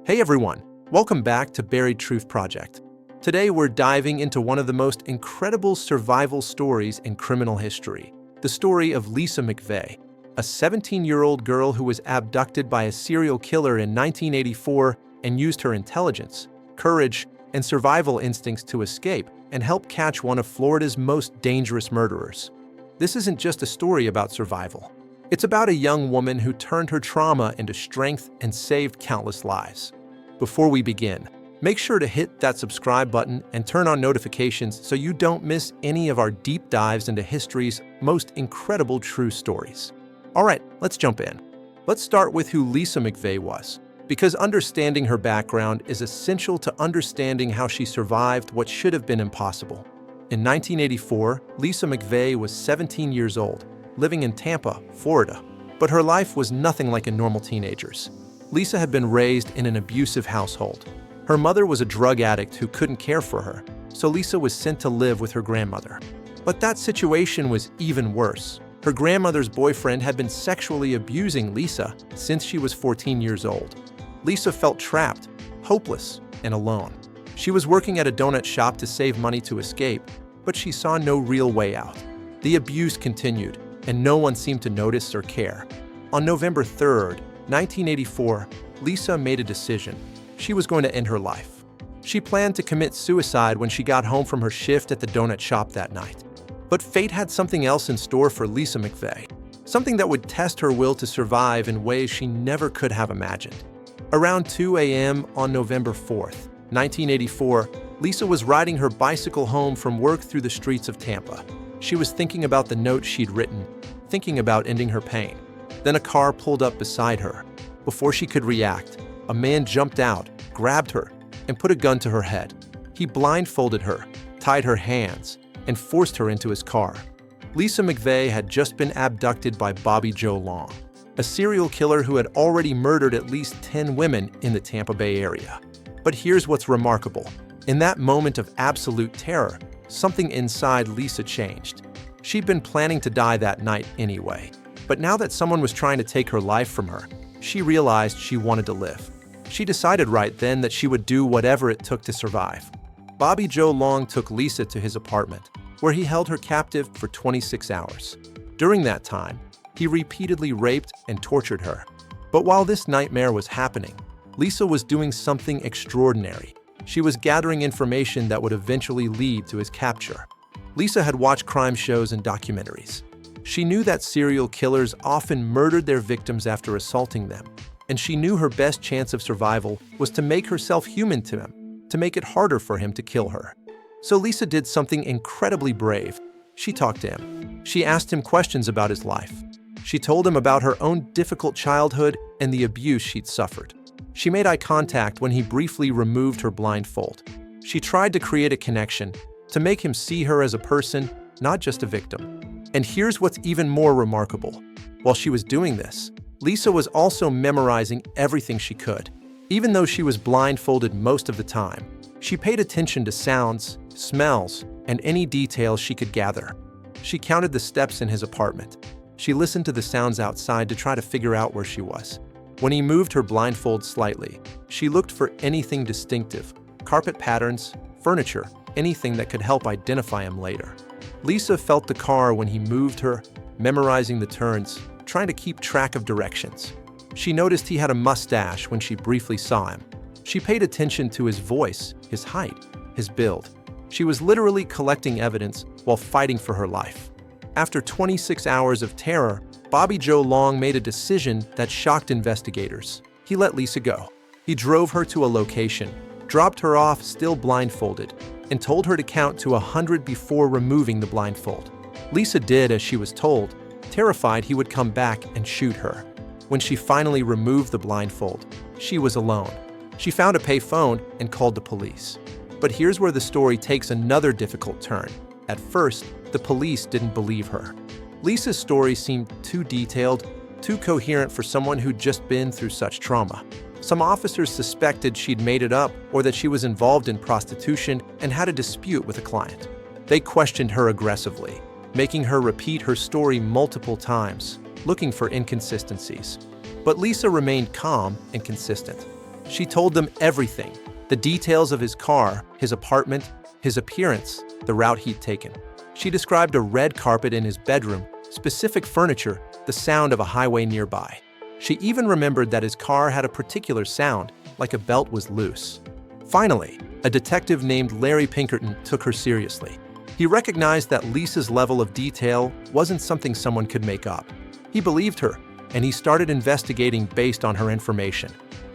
Hey everyone, welcome back to Buried Truth Project. Today we're diving into one of the most incredible survival stories in criminal history, the story of Lisa McVey, a 17-year-old girl who was abducted by a serial killer in 1984 and used her intelligence, courage, and survival instincts to escape and help catch one of Florida's most dangerous murderers. This isn't just a story about survival. It's about a young woman who turned her trauma into strength and saved countless lives. Before we begin, make sure to hit that subscribe button and turn on notifications so you don't miss any of our deep dives into history's most incredible true stories. All right, let's jump in. Let's start with who Lisa McVey was, because understanding her background is essential to understanding how she survived what should have been impossible. In 1984, Lisa McVey was 17 years old, living in Tampa, Florida. But her life was nothing like a normal teenager's. Lisa had been raised in an abusive household. Her mother was a drug addict who couldn't care for her, so Lisa was sent to live with her grandmother. But that situation was even worse. Her grandmother's boyfriend had been sexually abusing Lisa since she was 14 years old. Lisa felt trapped, hopeless, and alone. She was working at a donut shop to save money to escape, but she saw no real way out. The abuse continued, and no one seemed to notice or care. On November 3rd, 1984, Lisa made a decision. She was going to end her life. She planned to commit suicide when she got home from her shift at the donut shop that night. But fate had something else in store for Lisa McVey, something that would test her will to survive in ways she never could have imagined. Around 2 a.m. on November 4th, 1984, Lisa was riding her bicycle home from work through the streets of Tampa. She was thinking about the note she'd written, thinking about ending her pain. Then a car pulled up beside her. Before she could react, a man jumped out, grabbed her, and put a gun to her head. He blindfolded her, tied her hands, and forced her into his car. Lisa McVey had just been abducted by Bobby Joe Long, a serial killer who had already murdered at least 10 women in the Tampa Bay area. But here's what's remarkable. In that moment of absolute terror, something inside Lisa changed. She'd been planning to die that night anyway. But now that someone was trying to take her life from her, she realized she wanted to live. She decided right then that she would do whatever it took to survive. Bobby Joe Long took Lisa to his apartment, where he held her captive for 26 hours. During that time, he repeatedly raped and tortured her. But while this nightmare was happening, Lisa was doing something extraordinary. She was gathering information that would eventually lead to his capture. Lisa had watched crime shows and documentaries. She knew that serial killers often murdered their victims after assaulting them, and she knew her best chance of survival was to make herself human to him, to make it harder for him to kill her. So Lisa did something incredibly brave. She talked to him. She asked him questions about his life. She told him about her own difficult childhood and the abuse she'd suffered. She made eye contact when he briefly removed her blindfold. She tried to create a connection, to make him see her as a person, not just a victim. And here's what's even more remarkable. While she was doing this, Lisa was also memorizing everything she could. Even though she was blindfolded most of the time, she paid attention to sounds, smells, and any details she could gather. She counted the steps in his apartment. She listened to the sounds outside to try to figure out where she was. When he moved her blindfold slightly, she looked for anything distinctive, carpet patterns, furniture, anything that could help identify him later. Lisa felt the car when he moved her, memorizing the turns, trying to keep track of directions. She noticed he had a mustache when she briefly saw him. She paid attention to his voice, his height, his build. She was literally collecting evidence while fighting for her life. After 26 hours of terror, Bobby Joe Long made a decision that shocked investigators. He let Lisa go. He drove her to a location, dropped her off still blindfolded, and told her to count to 100 before removing the blindfold. Lisa did as she was told, terrified he would come back and shoot her. When she finally removed the blindfold, she was alone. She found a payphone and called the police. But here's where the story takes another difficult turn. At first, the police didn't believe her. Lisa's story seemed too detailed, too coherent for someone who'd just been through such trauma. Some officers suspected she'd made it up or that she was involved in prostitution and had a dispute with a client. They questioned her aggressively, making her repeat her story multiple times, looking for inconsistencies. But Lisa remained calm and consistent. She told them everything: the details of his car, his apartment, his appearance, the route he'd taken. She described a red carpet in his bedroom, specific furniture, the sound of a highway nearby. She even remembered that his car had a particular sound, like a belt was loose. Finally, a detective named Larry Pinkerton took her seriously. He recognized that Lisa's level of detail wasn't something someone could make up. He believed her, and he started investigating based on her information.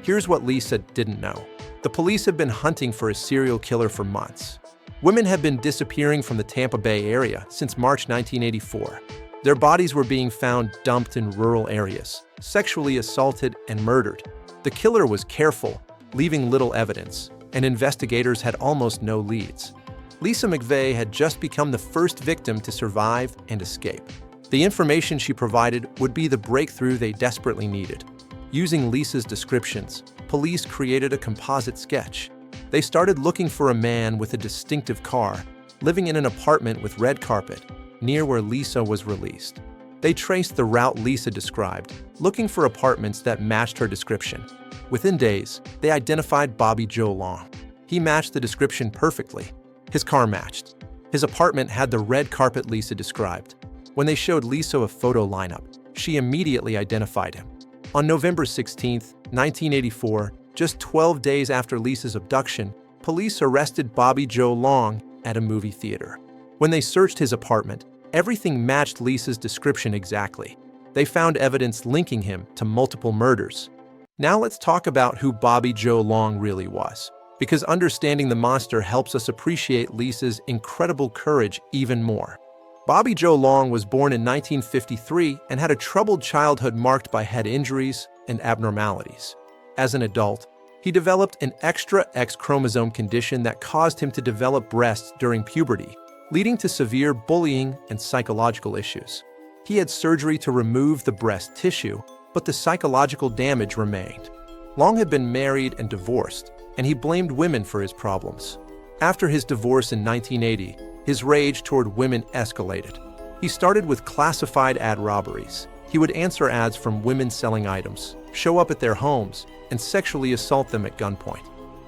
Here's what Lisa didn't know. The police had been hunting for a serial killer for months. Women had been disappearing from the Tampa Bay area since March 1984. Their bodies were being found dumped in rural areas, sexually assaulted and murdered. The killer was careful, leaving little evidence, and investigators had almost no leads. Lisa McVey had just become the first victim to survive and escape. The information she provided would be the breakthrough they desperately needed. Using Lisa's descriptions, police created a composite sketch. They started looking for a man with a distinctive car, living in an apartment with red carpet, near where Lisa was released. They traced the route Lisa described, looking for apartments that matched her description. Within days, they identified Bobby Joe Long. He matched the description perfectly. His car matched. His apartment had the red carpet Lisa described. When they showed Lisa a photo lineup, she immediately identified him. On November 16, 1984, just 12 days after Lisa's abduction, police arrested Bobby Joe Long at a movie theater. When they searched his apartment, everything matched Lisa's description exactly. They found evidence linking him to multiple murders. Now let's talk about who Bobby Joe Long really was, because understanding the monster helps us appreciate Lisa's incredible courage even more. Bobby Joe Long was born in 1953 and had a troubled childhood marked by head injuries and abnormalities. As an adult, he developed an extra X chromosome condition that caused him to develop breasts during puberty, leading to severe bullying and psychological issues. He had surgery to remove the breast tissue, but the psychological damage remained. Long had been married and divorced, and he blamed women for his problems. After his divorce in 1980, his rage toward women escalated. He started with classified ad robberies. He would answer ads from women selling items, show up at their homes, and sexually assault them at gunpoint.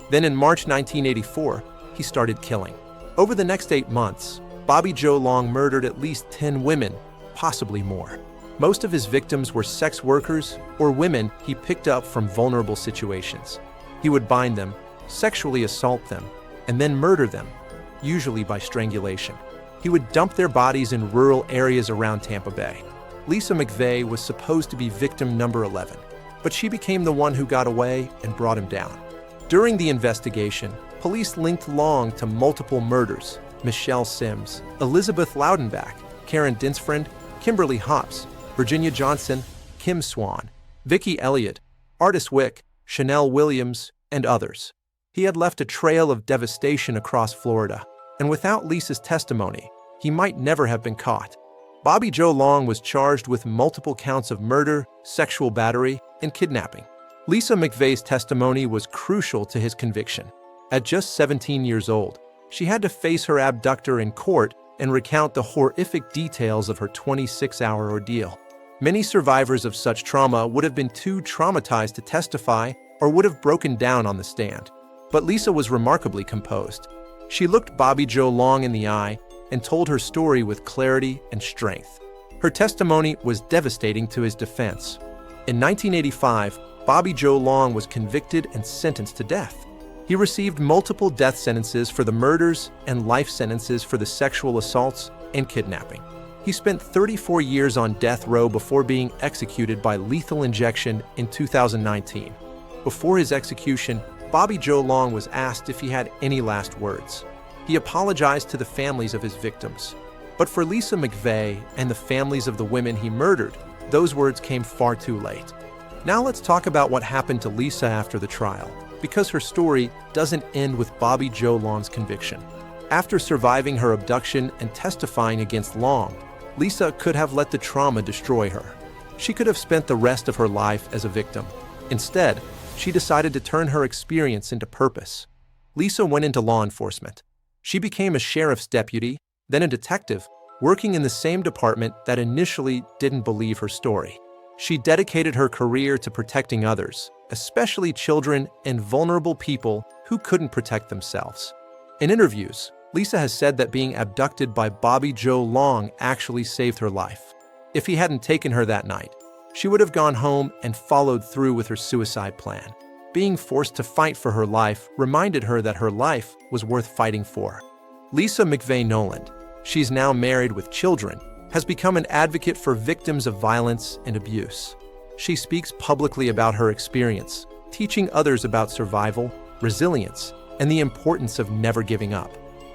Then in March 1984, he started killing. Over the next 8 months, Bobby Joe Long murdered at least 10 women, possibly more. Most of his victims were sex workers or women he picked up from vulnerable situations. He would bind them, sexually assault them, and then murder them, usually by strangulation. He would dump their bodies in rural areas around Tampa Bay. Lisa McVey was supposed to be victim number 11, but she became the one who got away and brought him down. During the investigation, police linked Long to multiple murders: Michelle Sims, Elizabeth Loudenbach, Karen Dinsfriend, Kimberly Hops, Virginia Johnson, Kim Swan, Vicki Elliott, Artis Wick, Chanel Williams, and others. He had left a trail of devastation across Florida, and without Lisa's testimony, he might never have been caught. Bobby Joe Long was charged with multiple counts of murder, sexual battery, and kidnapping. Lisa McVey's testimony was crucial to his conviction. At just 17 years old, she had to face her abductor in court and recount the horrific details of her 26-hour ordeal. Many survivors of such trauma would have been too traumatized to testify or would have broken down on the stand. But Lisa was remarkably composed. She looked Bobby Joe Long in the eye and told her story with clarity and strength. Her testimony was devastating to his defense. In 1985, Bobby Joe Long was convicted and sentenced to death. He received multiple death sentences for the murders and life sentences for the sexual assaults and kidnapping. He spent 34 years on death row before being executed by lethal injection in 2019. Before his execution, Bobby Joe Long was asked if he had any last words. He apologized to the families of his victims. But for Lisa McVey and the families of the women he murdered, those words came far too late. Now let's talk about what happened to Lisa after the trial, because her story doesn't end with Bobby Joe Long's conviction. After surviving her abduction and testifying against Long, Lisa could have let the trauma destroy her. She could have spent the rest of her life as a victim. Instead, she decided to turn her experience into purpose. Lisa went into law enforcement. She became a sheriff's deputy, then a detective, working in the same department that initially didn't believe her story. She dedicated her career to protecting others, especially children and vulnerable people who couldn't protect themselves. In interviews, Lisa has said that being abducted by Bobby Joe Long actually saved her life. If he hadn't taken her that night, she would have gone home and followed through with her suicide plan. Being forced to fight for her life reminded her that her life was worth fighting for. Lisa McVey Noland, she's now married with children, has become an advocate for victims of violence and abuse. She speaks publicly about her experience, teaching others about survival, resilience, and the importance of never giving up.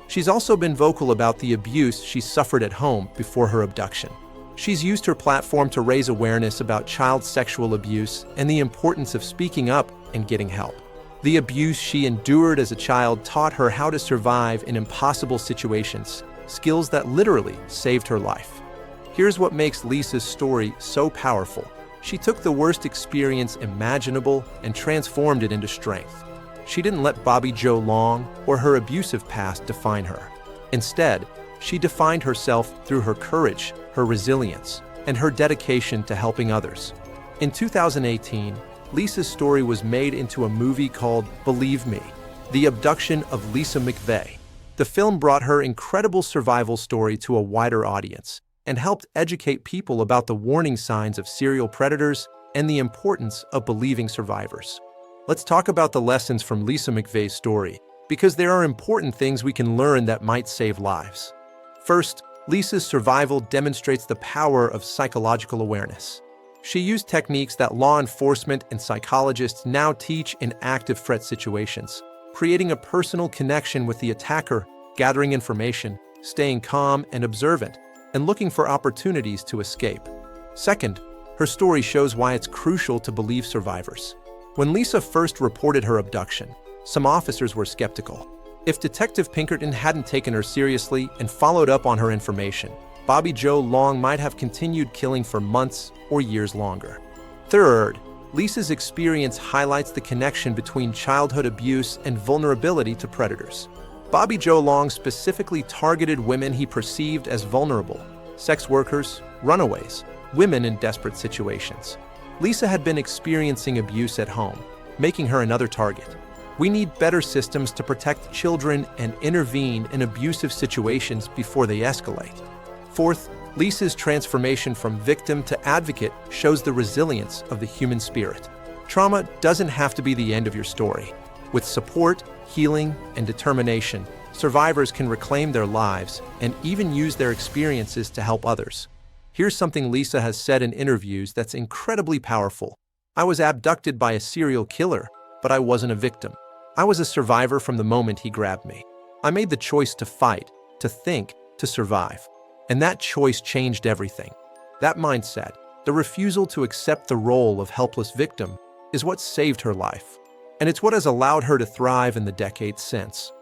She's also been vocal about the abuse she suffered at home before her abduction. She's used her platform to raise awareness about child sexual abuse and the importance of speaking up and getting help. The abuse she endured as a child taught her how to survive in impossible situations, skills that literally saved her life. Here's what makes Lisa's story so powerful. She took the worst experience imaginable and transformed it into strength. She didn't let Bobby Joe Long or her abusive past define her. Instead, she defined herself through her courage, her resilience, and her dedication to helping others. In 2018, Lisa's story was made into a movie called Believe Me, The Abduction of Lisa McVey. The film brought her incredible survival story to a wider audience and helped educate people about the warning signs of serial predators and the importance of believing survivors. Let's talk about the lessons from Lisa McVey's story, because there are important things we can learn that might save lives. First, Lisa's survival demonstrates the power of psychological awareness. She used techniques that law enforcement and psychologists now teach in active threat situations, creating a personal connection with the attacker, gathering information, staying calm and observant, and looking for opportunities to escape. Second, her story shows why it's crucial to believe survivors. When Lisa first reported her abduction, some officers were skeptical. If Detective Pinkerton hadn't taken her seriously and followed up on her information, Bobby Joe Long might have continued killing for months or years longer. Third, Lisa's experience highlights the connection between childhood abuse and vulnerability to predators. Bobby Joe Long specifically targeted women he perceived as vulnerable: sex workers, runaways, women in desperate situations. Lisa had been experiencing abuse at home, making her another target. We need better systems to protect children and intervene in abusive situations before they escalate. Fourth, Lisa's transformation from victim to advocate shows the resilience of the human spirit. Trauma doesn't have to be the end of your story. With support, healing, and determination, survivors can reclaim their lives and even use their experiences to help others. Here's something Lisa has said in interviews that's incredibly powerful. "I was abducted by a serial killer, but I wasn't a victim. I was a survivor from the moment he grabbed me. I made the choice to fight, to think, to survive. And that choice changed everything." That mindset, the refusal to accept the role of helpless victim, is what saved her life. And it's what has allowed her to thrive in the decades since.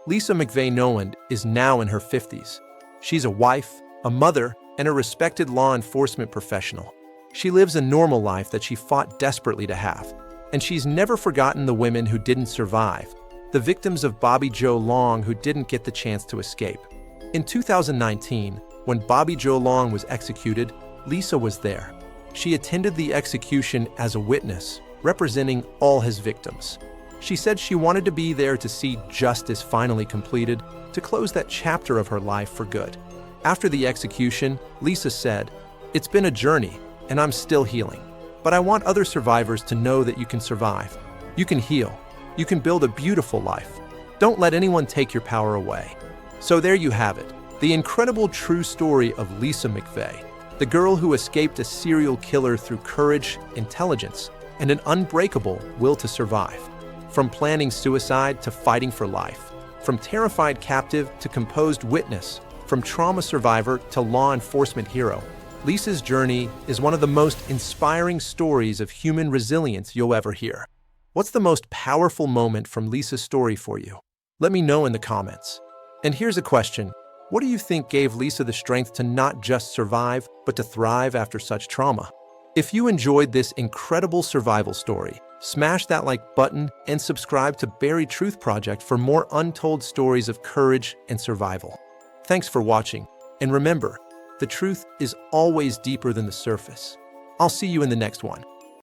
Lisa McVey Noland is now in her 50s. She's a wife, a mother, and a respected law enforcement professional. She lives a normal life that she fought desperately to have. And she's never forgotten the women who didn't survive, the victims of Bobby Joe Long who didn't get the chance to escape. In 2019, when Bobby Joe Long was executed, Lisa was there. She attended the execution as a witness, representing all his victims. She said she wanted to be there to see justice finally completed, to close that chapter of her life for good. After the execution, Lisa said, "It's been a journey, and I'm still healing. But I want other survivors to know that you can survive. You can heal. You can build a beautiful life. Don't let anyone take your power away." So there you have it, the incredible true story of Lisa McVey, the girl who escaped a serial killer through courage, intelligence, and an unbreakable will to survive. From planning suicide to fighting for life, from terrified captive to composed witness, from trauma survivor to law enforcement hero, Lisa's journey is one of the most inspiring stories of human resilience you'll ever hear. What's the most powerful moment from Lisa's story for you? Let me know in the comments. And here's a question. What do you think gave Lisa the strength to not just survive, but to thrive after such trauma? If you enjoyed this incredible survival story, smash that like button and subscribe to Buried Truth Project for more untold stories of courage and survival. Thanks for watching, and remember, the truth is always deeper than the surface. I'll see you in the next one.